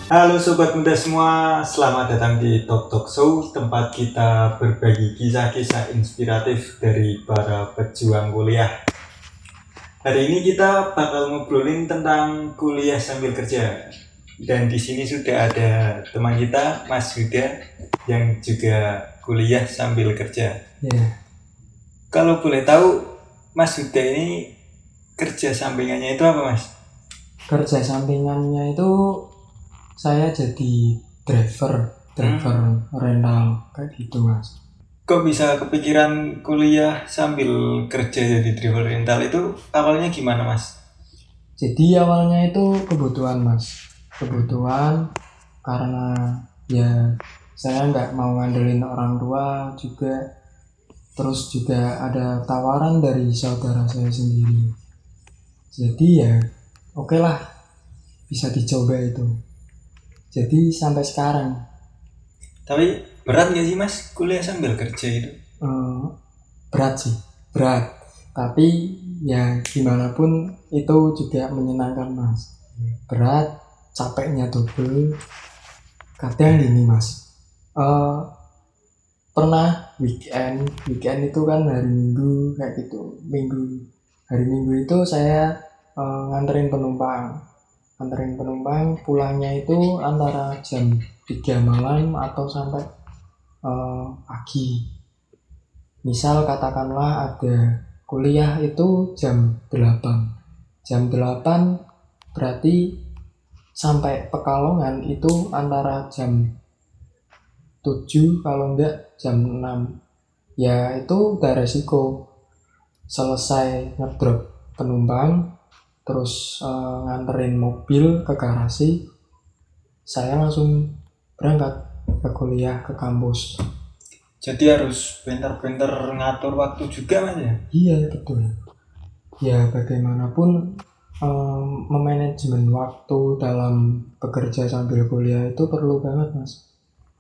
Halo sobat muda semua, selamat datang di Talk Talk Show, tempat kita berbagi kisah-kisah inspiratif dari para pejuang kuliah. Hari ini kita bakal ngobrolin tentang kuliah sambil kerja. Dan di sini sudah ada teman kita, Mas Yuda, yang juga kuliah sambil kerja. Kalau boleh tahu, Mas Yuda ini kerja sampingannya itu apa, Mas? Kerja sampingannya itu saya jadi driver rental kayak gitu, Mas. Kok bisa kepikiran kuliah sambil kerja jadi driver rental itu awalnya gimana, Mas? Jadi awalnya itu kebutuhan, Mas. Kebutuhan karena ya saya nggak mau ngandelin orang tua juga. Terus juga ada tawaran dari saudara saya sendiri. Jadi ya oke lah, bisa dicoba itu. Jadi sampai sekarang. Tapi berat gak sih, Mas, kuliah sambil kerja itu? Berat sih, berat. Tapi ya gimana pun itu juga menyenangkan, Mas. Berat, capeknya double. Kadang gini, Mas. Pernah weekend itu kan hari Minggu kayak gitu. Hari Minggu itu saya nganterin penumpang pulangnya itu antara jam 3 malam atau sampai pagi. Misal katakanlah ada kuliah itu jam 8. Jam 8 berarti sampai Pekalongan itu antara jam 7 kalau enggak jam 6. Ya itu udah resiko. Selesai ngedrop penumpang, terus nganterin mobil ke garasi, saya langsung berangkat ke kuliah ke kampus. Jadi harus pintar-pintar ngatur waktu juga, Mas ya? Iya, betul. Ya bagaimanapun memanajemen waktu dalam bekerja sambil kuliah itu perlu banget, Mas.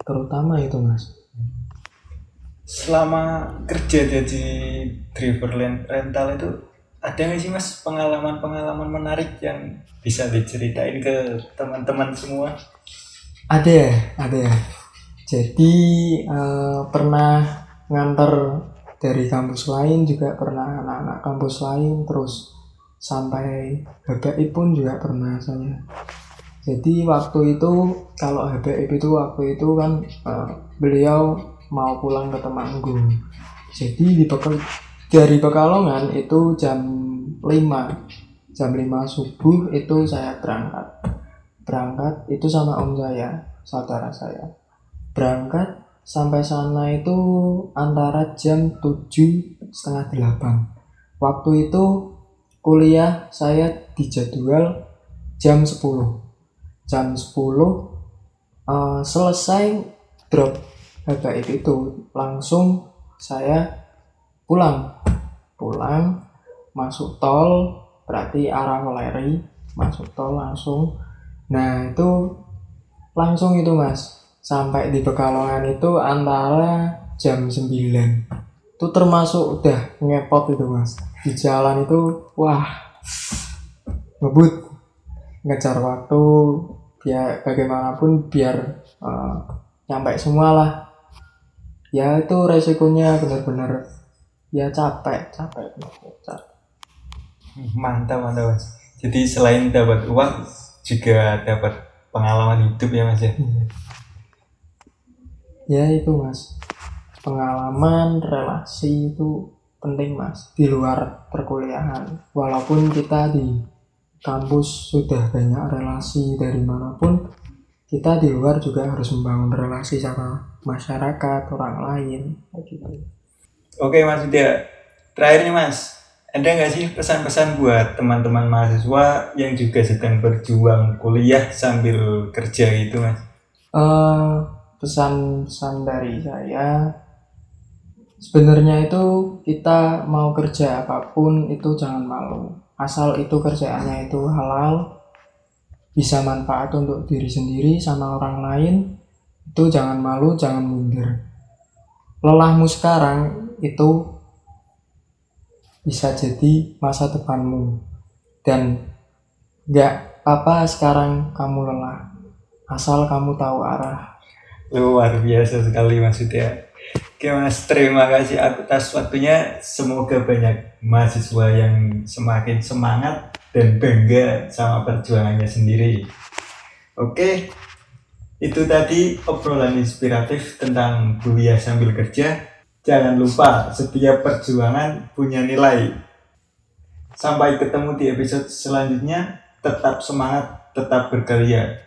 Terutama itu, Mas. Selama kerja jadi driver rental itu ada nggak sih, Mas, pengalaman-pengalaman menarik yang bisa diceritain ke teman-teman semua? Ada. Jadi pernah nganter dari kampus lain, juga pernah anak-anak kampus lain, terus sampai HBI pun juga pernah saya. Jadi waktu itu kalau HBI itu waktu itu kan beliau mau pulang ke Temanggung. Jadi dari Pekalongan itu jam 5 subuh itu saya berangkat itu sama om saya, saudara saya. Berangkat sampai sana itu antara jam 7:30, 8. Waktu itu kuliah saya dijadwal jam 10. Selesai drop HKIP itu langsung saya pulang masuk tol, berarti arah Weleri, masuk tol langsung. Nah itu langsung itu, Mas, sampai di Pekalongan itu antara jam 9. Itu termasuk udah ngepot itu, Mas. Di jalan itu wah, ngebut, ngejar waktu, ya bagaimanapun biar nyampe semua lah. Ya itu resikonya benar-benar ya capek. Mantap, Mas. Jadi selain dapat uang juga dapat pengalaman hidup ya, Mas ya? Ya itu, Mas, pengalaman relasi itu penting, Mas, di luar perkuliahan. Walaupun kita di kampus sudah banyak relasi dari manapun, kita di luar juga harus membangun relasi sama masyarakat, orang lain gitu. Oke, Mas Yuda, terakhir nih, Mas, ada nggak sih pesan-pesan buat teman-teman mahasiswa yang juga sedang berjuang kuliah sambil kerja gitu, Mas? Pesan-pesan dari saya sebenarnya itu, kita mau kerja apapun itu jangan malu, asal itu kerjaannya itu halal, bisa manfaat untuk diri sendiri sama orang lain, itu jangan malu, jangan minder. Lelahmu sekarang itu bisa jadi masa depanmu, dan gak apa sekarang kamu lelah, asal kamu tahu arah. Luar biasa sekali maksudnya. Oke Mas, terima kasih atas waktunya. Semoga banyak mahasiswa yang semakin semangat dan bangga sama perjuangannya sendiri. Oke, itu tadi obrolan inspiratif tentang kuliah sambil kerja. Jangan lupa, setiap perjuangan punya nilai. Sampai ketemu di episode selanjutnya. Tetap semangat, tetap berkarya.